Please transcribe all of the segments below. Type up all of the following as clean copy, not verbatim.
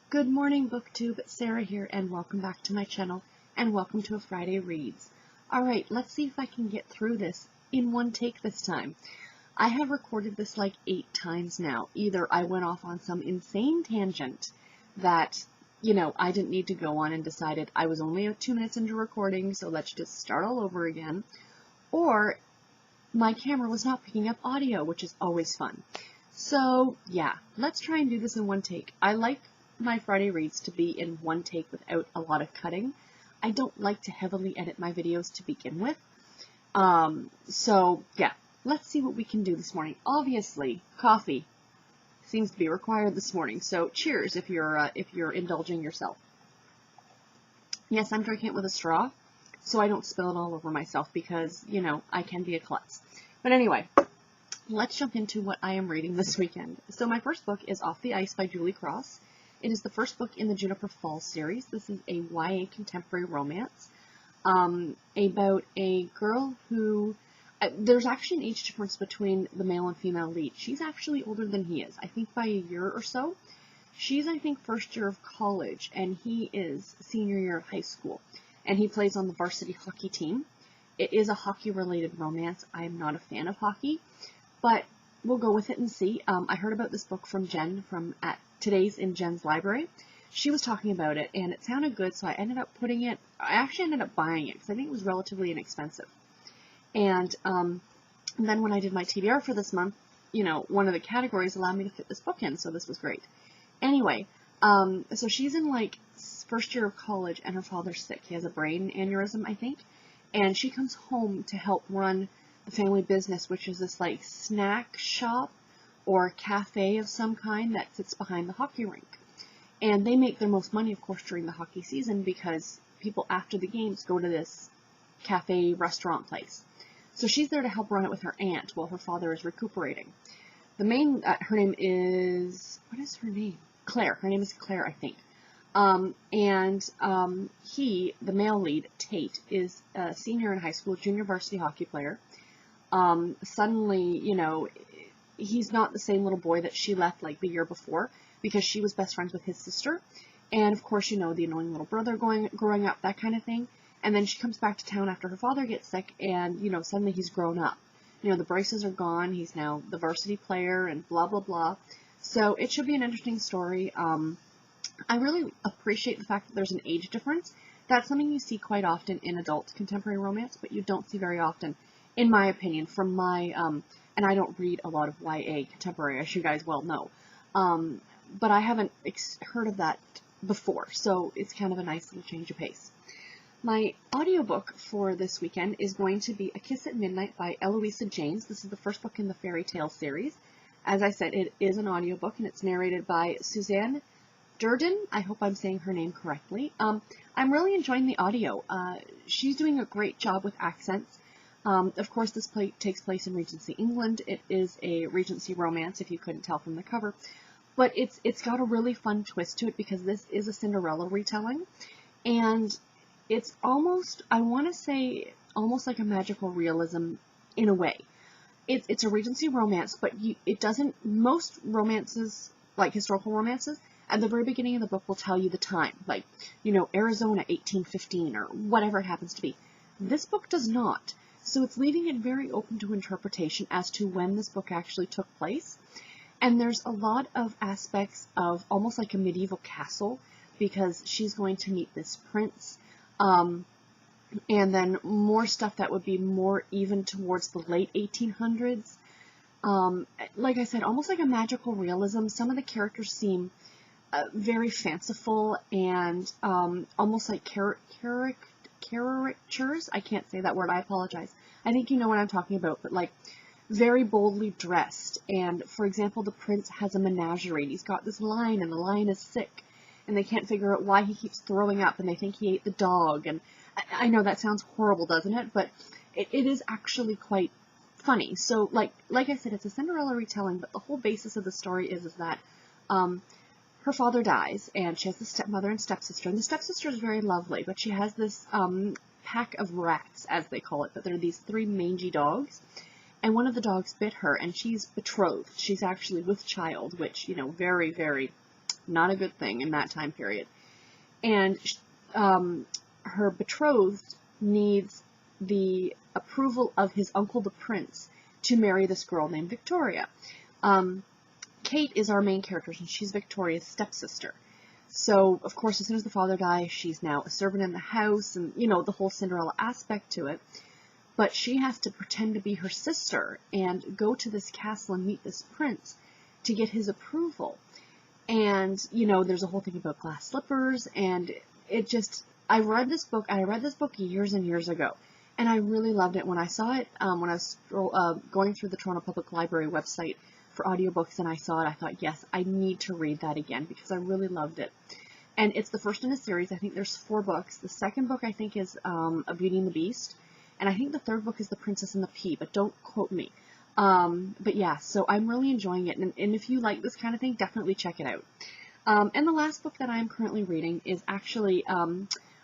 Good morning, BookTube. Sarah here, and welcome back to my channel, and welcome to a Friday Reads. Alright, let's see if I can get through this in one take this time. I have recorded this like 8 times now. Either I went off on some insane tangent that, I didn't need to go on and decided I was only 2 minutes into recording, so let's just start all over again. Or my camera was not picking up audio, which is always fun. So, yeah, let's try and do this in one take. I like my Friday Reads to be in one take without a lot of cutting. I don't like to heavily edit my videos to begin with. So, yeah, let's see what we can do this morning. Obviously, coffee seems to be required this morning, so cheers if you're indulging yourself. Yes, I'm drinking it with a straw, so I don't spill it all over myself because, I can be a klutz. But anyway, let's jump into what I am reading this weekend. So my first book is Off the Ice by Julie Cross. It is the first book in the Juniper Falls series. This is a YA contemporary romance about a girl who... there's actually an age difference between the male and female lead. She's actually older than he is, I think by a year or so. She's, I think, first year of college, and he is senior year of high school. And he plays on the varsity hockey team. It is a hockey-related romance. I am not a fan of hockey, but we'll go with it and see. I heard about this book from Jen at Today's in Jen's library. She was talking about it, and it sounded good, so I actually ended up buying it, because I think it was relatively inexpensive. And then when I did my TBR for this month, one of the categories allowed me to fit this book in, so this was great. Anyway, so she's in, first year of college, and her father's sick. He has a brain aneurysm, I think, and she comes home to help run the family business, which is this, snack shop or cafe of some kind that sits behind the hockey rink. And they make their most money, of course, during the hockey season because people after the games go to this cafe restaurant place. So she's there to help run it with her aunt while her father is recuperating. The main, her name is, what is her name? Claire. Her name is Claire, I think. He, the male lead, Tate, is a senior in high school, junior varsity hockey player. Suddenly, he's not the same little boy that she left the year before because she was best friends with his sister. And of course, the annoying little brother growing up, that kind of thing. And then she comes back to town after her father gets sick and, suddenly he's grown up. The braces are gone. He's now the varsity player and blah, blah, blah. So it should be an interesting story. I really appreciate the fact that there's an age difference. That's something you see quite often in adult contemporary romance, but you don't see very often, in my opinion, from my, and I don't read a lot of YA contemporary, as you guys well know, but I haven't heard of that before, so it's kind of a nice little change of pace. My audiobook for this weekend is going to be A Kiss at Midnight by Eloisa James. This is the first book in the fairy tale series. As I said, it is an audiobook, and it's narrated by Suzanne Durden. I hope I'm saying her name correctly. I'm really enjoying the audio. She's doing a great job with accents. Of course, this takes place in Regency, England. It is a Regency romance, if you couldn't tell from the cover. But it's got a really fun twist to it because this is a Cinderella retelling. And it's almost, I want to say, almost like a magical realism in a way. It's a Regency romance, but it doesn't, most romances, like historical romances, at the very beginning of the book will tell you the time. Arizona 1815 or whatever it happens to be. This book does not. So it's leaving it very open to interpretation as to when this book actually took place. And there's a lot of aspects of almost like a medieval castle because she's going to meet this prince. And then more stuff that would be more even towards the late 1800s. Like I said, almost like a magical realism. Some of the characters seem very fanciful and almost like caricatures. I can't say that word, I apologize. I think you know what I'm talking about, but very boldly dressed. And for example, the prince has a menagerie. He's got this lion, and the lion is sick, and they can't figure out why he keeps throwing up, and they think he ate the dog. And I know that sounds horrible, doesn't it? But it is actually quite funny. So like I said, it's a Cinderella retelling, but the whole basis of the story is that her father dies, and she has the stepmother and stepsister, and the stepsister is very lovely, but she has this pack of rats, as they call it, but they're these 3 mangy dogs, and one of the dogs bit her, and she's betrothed. She's actually with child, which, very, very Not a good thing in that time period. And her betrothed needs the approval of his uncle, the prince, to marry this girl named Victoria. Kate is our main character, and she's Victoria's stepsister. So, of course, as soon as the father dies, she's now a servant in the house, and, you know, the whole Cinderella aspect to it. But she has to pretend to be her sister and go to this castle and meet this prince to get his approval. And, you know, there's a whole thing about glass slippers, and it just, I read this book years and years ago, and I really loved it. When I saw it, when I was going through the Toronto Public Library website for audiobooks and I saw it, I thought, yes, I need to read that again because I really loved it. And it's the first in a series. I think there's 4 books. The second book, I think, is A Beauty and the Beast, and I think the third book is The Princess and the Pea, but don't quote me. But yeah, so I'm really enjoying it, and if you like this kind of thing, definitely check it out. And the last book that I'm currently reading is actually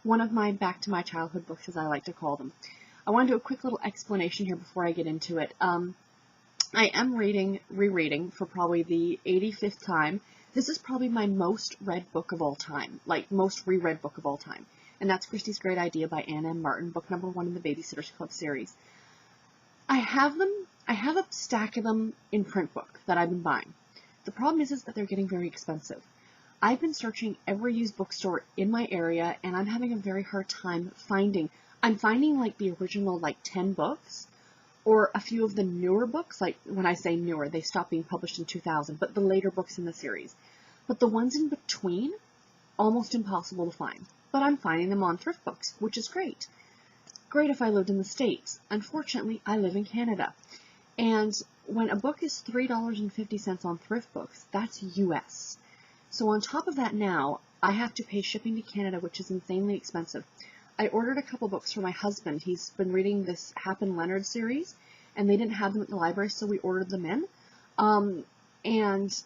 one of my back to my childhood books, as I like to call them. I want to do a quick little explanation here before I get into it. I am rereading for probably the 85th time. This is probably my most read book of all time, like most reread book of all time. And that's Christy's Great Idea by Anna M. Martin, book number 1 in the Babysitter's Club series. I have a stack of them in print book that I've been buying. The problem is that they're getting very expensive. I've been searching every used bookstore in my area, and I'm having a very hard time finding. I'm finding like the original like 10 books, or a few of the newer books. Like when I say newer, they stopped being published in 2000, but the later books in the series. But the ones in between, almost impossible to find. But I'm finding them on thrift books, which is great. Great if I lived in the States. Unfortunately, I live in Canada. And when a book is $3.50 on thrift books, that's US. So on top of that now, I have to pay shipping to Canada, which is insanely expensive. I ordered a couple books for my husband. He's been reading this Happen Leonard series, and they didn't have them at the library, so we ordered them in. And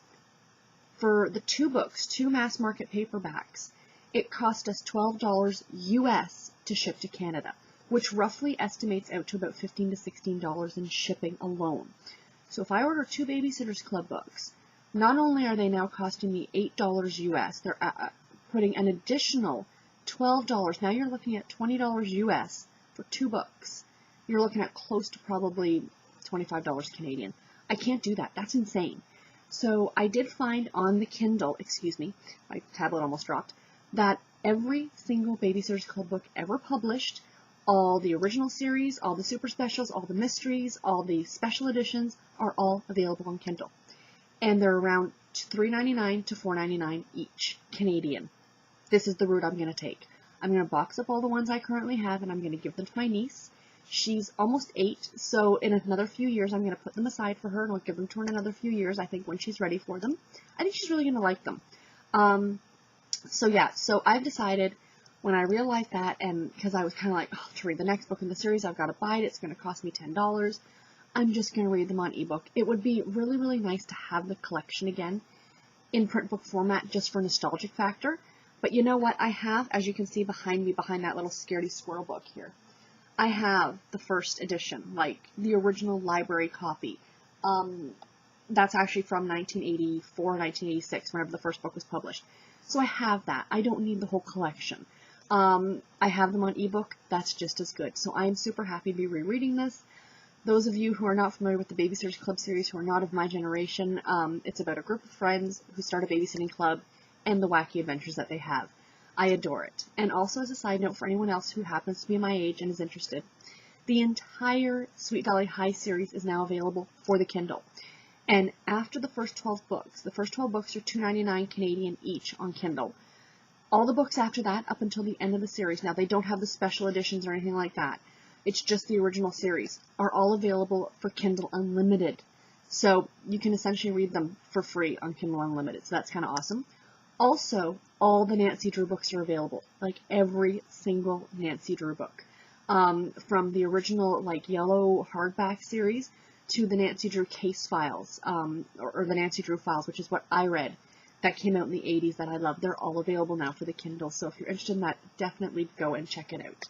for the 2 books, 2 mass market paperbacks, it cost us $12 US to ship to Canada, which roughly estimates out to about $15 to $16 in shipping alone. So if I order 2 Babysitter's Club books, not only are they now costing me $8 US, they're putting an additional $12. Now you're looking at $20 US for 2 books. You're looking at close to probably $25 Canadian. I can't do that. That's insane. So I did find on the Kindle, excuse me, my tablet almost dropped, that every single Babysitter's Club book ever published, all the original series, all the super specials, all the mysteries, all the special editions are all available on Kindle. And they're around $3.99 to $4.99 each, Canadian. This is the route I'm going to take. I'm going to box up all the ones I currently have, and I'm going to give them to my niece. She's almost 8, so in another few years, I'm going to put them aside for her, and I'll give them to her in another few years, I think, when she's ready for them. I think she's really going to like them. So yeah, so I've decided, when I realized that, and because I was kind of like, oh, to read the next book in the series, I've got to buy it, it's going to cost me $10, I'm just going to read them on ebook. It would be really, really nice to have the collection again in print book format, just for nostalgic factor. But you know what? I have, as you can see behind me, behind that little scaredy squirrel book here, I have the first edition, like the original library copy. That's actually from 1984, 1986, whenever the first book was published. So I have that. I don't need the whole collection. I have them on ebook. That's just as good. So I am super happy to be rereading this. Those of you who are not familiar with the Babysitter's Club series, who are not of my generation, it's about a group of friends who start a babysitting club and the wacky adventures that they have. I adore it. And also, as a side note, for anyone else who happens to be my age and is interested, the entire Sweet Valley High series is now available for the Kindle. And after the first 12 books are $2.99 Canadian each on Kindle. All the books after that, up until the end of the series, now they don't have the special editions or anything like that, it's just the original series, are all available for Kindle Unlimited. So you can essentially read them for free on Kindle Unlimited, so that's kind of awesome. Also, all the Nancy Drew books are available, like every single Nancy Drew book. From the original, like, yellow hardback series to the Nancy Drew case files, or the Nancy Drew files, which is what I read, that came out in the 80s that I love. They're all available now for the Kindle, so if you're interested in that, definitely go and check it out.